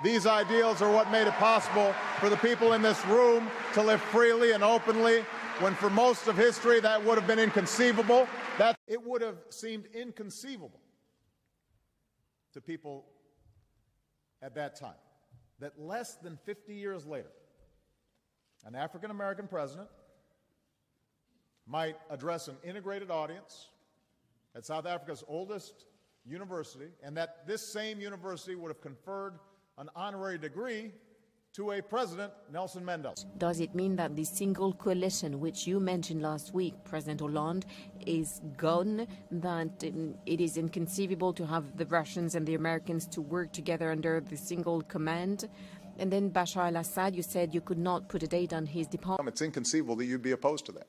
These ideals are what made it possible for the people in this room to live freely and openly, when for most of history that would have been inconceivable. That it would have seemed inconceivable to people at that time that less than 50 years later, an African-American president might address an integrated audience at South Africa's oldest university, and that this same university would have conferred an honorary degree to a president, Nelson Mandela. Does it mean that the single coalition, which you mentioned last week, President Hollande, is gone, that it is inconceivable to have the Russians and the Americans to work together under the single command? And then Bashar al-Assad, you said you could not put a date on his departure. It's inconceivable that you'd be opposed to that.